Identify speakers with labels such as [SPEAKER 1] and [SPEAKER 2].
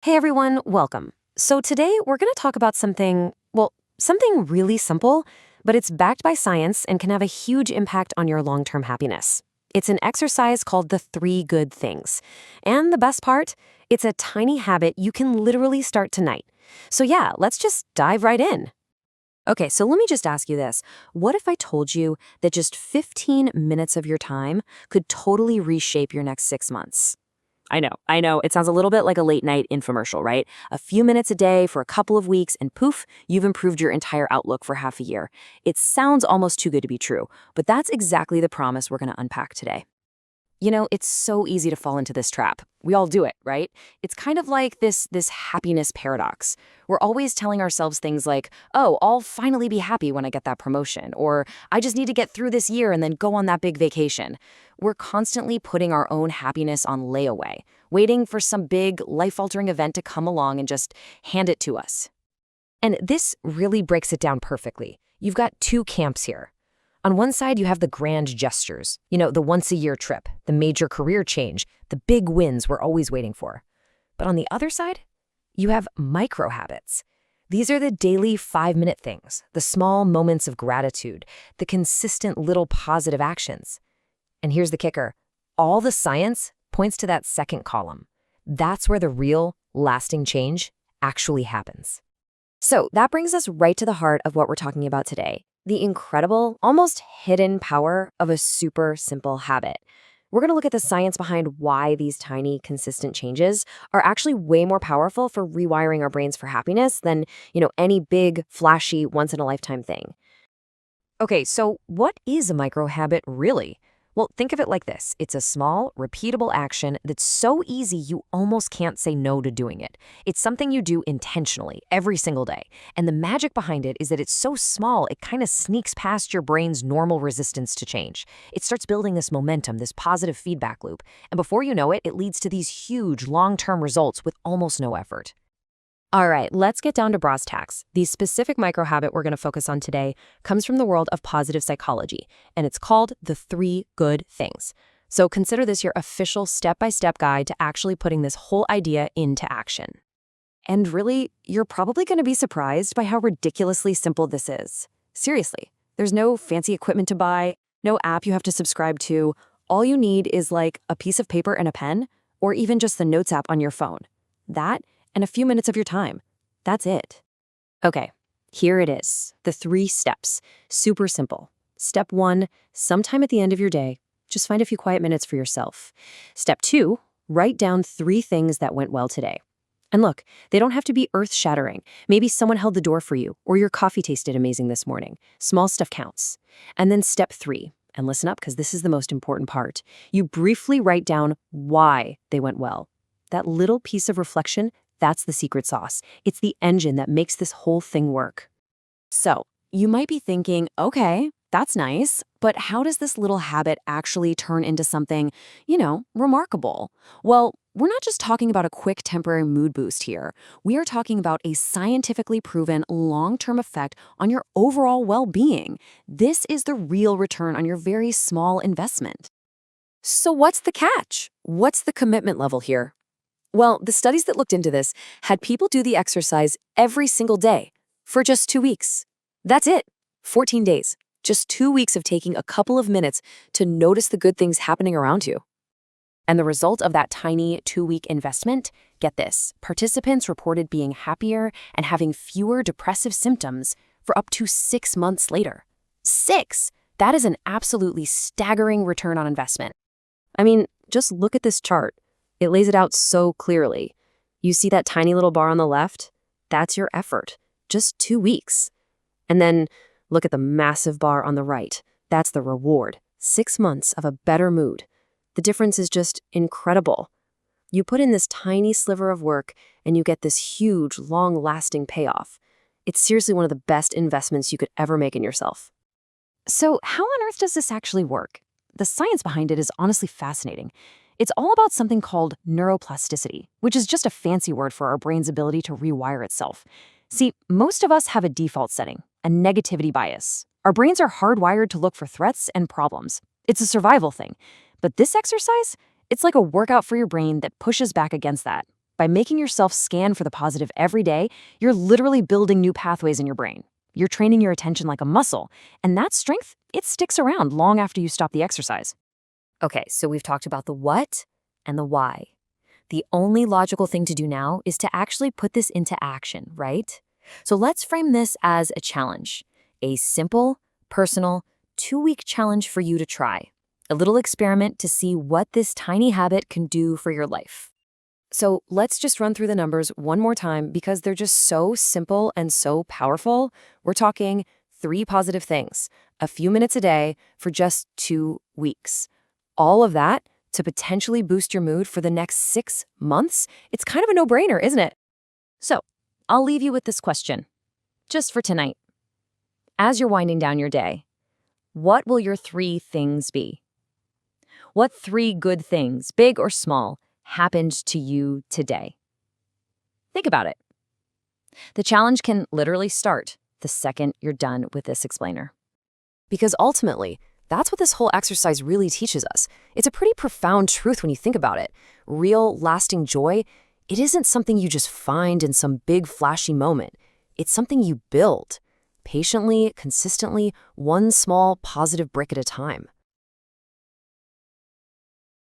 [SPEAKER 1] Hey everyone, welcome. So today we're going to talk about something really simple, but it's backed by science and can have a huge impact on your long-term happiness. It's an exercise called the 3 good things. And the best part, it's a tiny habit you can literally start tonight. So yeah, let's just dive right in. Okay, so let me just ask you this. What if I told you that just 15 minutes of your time could totally reshape your next 6 months? I know. It sounds a little bit like a late night infomercial, right? A few minutes a day for a couple of weeks, and poof, you've improved your entire outlook for half a year. It sounds almost too good to be true, but that's exactly the promise we're going to unpack today. It's so easy to fall into this trap. We all do it, right? It's kind of like this happiness paradox. We're always telling ourselves things like, "Oh, I'll finally be happy when I get that promotion," or "I just need to get through this year and then go on that big vacation." We're constantly putting our own happiness on layaway, waiting for some big life-altering event to come along and just hand it to us. And this really breaks it down perfectly. You've got two camps here. On one side, you have the grand gestures, the once-a-year trip, the major career change, the big wins we're always waiting for. But on the other side, you have micro habits. These are the daily 5-minute things, the small moments of gratitude, the consistent little positive actions. And here's the kicker. All the science points to that second column. That's where the real, lasting change actually happens. So that brings us right to the heart of what we're talking about today. The incredible, almost hidden power of a super simple habit. We're going to look at the science behind why these tiny, consistent changes are actually way more powerful for rewiring our brains for happiness than, any big, flashy, once-in-a-lifetime thing. Okay, so what is a micro habit really? Well, think of it like this. It's a small, repeatable action that's so easy you almost can't say no to doing it. It's something you do intentionally every single day. And the magic behind it is that it's so small, it kind of sneaks past your brain's normal resistance to change. It starts building this momentum, this positive feedback loop. And before you know it, it leads to these huge, long-term results with almost no effort. All right, let's get down to brass tacks. The specific microhabit we're going to focus on today comes from the world of positive psychology, and it's called the 3 good things. So consider this your official step-by-step guide to actually putting this whole idea into action. And really, you're probably going to be surprised by how ridiculously simple this is. Seriously, there's no fancy equipment to buy, no app you have to subscribe to. All you need is like a piece of paper and a pen, or even just the Notes app on your phone. That and a few minutes of your time. That's it. Okay, here it is. The 3 steps. Super simple. Step 1, sometime at the end of your day, just find a few quiet minutes for yourself. Step 2, write down 3 things that went well today. And look, they don't have to be earth-shattering. Maybe someone held the door for you, or your coffee tasted amazing this morning. Small stuff counts. And then step 3, and listen up because this is the most important part. You briefly write down why they went well. That little piece of reflection, that's the secret sauce. It's the engine that makes this whole thing work. So, you might be thinking, okay, that's nice, but how does this little habit actually turn into something, remarkable? Well, we're not just talking about a quick temporary mood boost here. We are talking about a scientifically proven long-term effect on your overall well-being. This is the real return on your very small investment. So what's the catch? What's the commitment level here? Well, the studies that looked into this had people do the exercise every single day for just 2 weeks. That's it. 14 days. Just 2 weeks of taking a couple of minutes to notice the good things happening around you. And the result of that tiny 2-week investment, get this, participants reported being happier and having fewer depressive symptoms for up to 6 months later. 6! That is an absolutely staggering return on investment. I mean, just look at this chart. It lays it out so clearly. You see that tiny little bar on the left? That's your effort. Just 2 weeks. And then look at the massive bar on the right. That's the reward. 6 months of a better mood. The difference is just incredible. You put in this tiny sliver of work and you get this huge, long-lasting payoff. It's seriously one of the best investments you could ever make in yourself. So how on earth does this actually work? The science behind it is honestly fascinating. It's all about something called neuroplasticity, which is just a fancy word for our brain's ability to rewire itself. See, most of us have a default setting, a negativity bias. Our brains are hardwired to look for threats and problems. It's a survival thing. But this exercise, it's like a workout for your brain that pushes back against that. By making yourself scan for the positive every day, you're literally building new pathways in your brain. You're training your attention like a muscle, and that strength, it sticks around long after you stop the exercise. Okay, so we've talked about the what and the why. The only logical thing to do now is to actually put this into action, right? So let's frame this as a challenge, a simple, personal, 2-week challenge for you to try. A little experiment to see what this tiny habit can do for your life. So let's just run through the numbers one more time because they're just so simple and so powerful. We're talking 3 positive things, a few minutes a day for just 2 weeks. All of that to potentially boost your mood for the next 6 months. It's kind of a no-brainer, isn't it? So I'll leave you with this question, just for tonight. As you're winding down your day, what will your 3 things be? What 3 good things, big or small, happened to you today? Think about it. The challenge can literally start the second you're done with this explainer. Because ultimately, that's what this whole exercise really teaches us. It's a pretty profound truth when you think about it. Real, lasting joy, it isn't something you just find in some big, flashy moment. It's something you build, patiently, consistently, one small, positive brick at a time.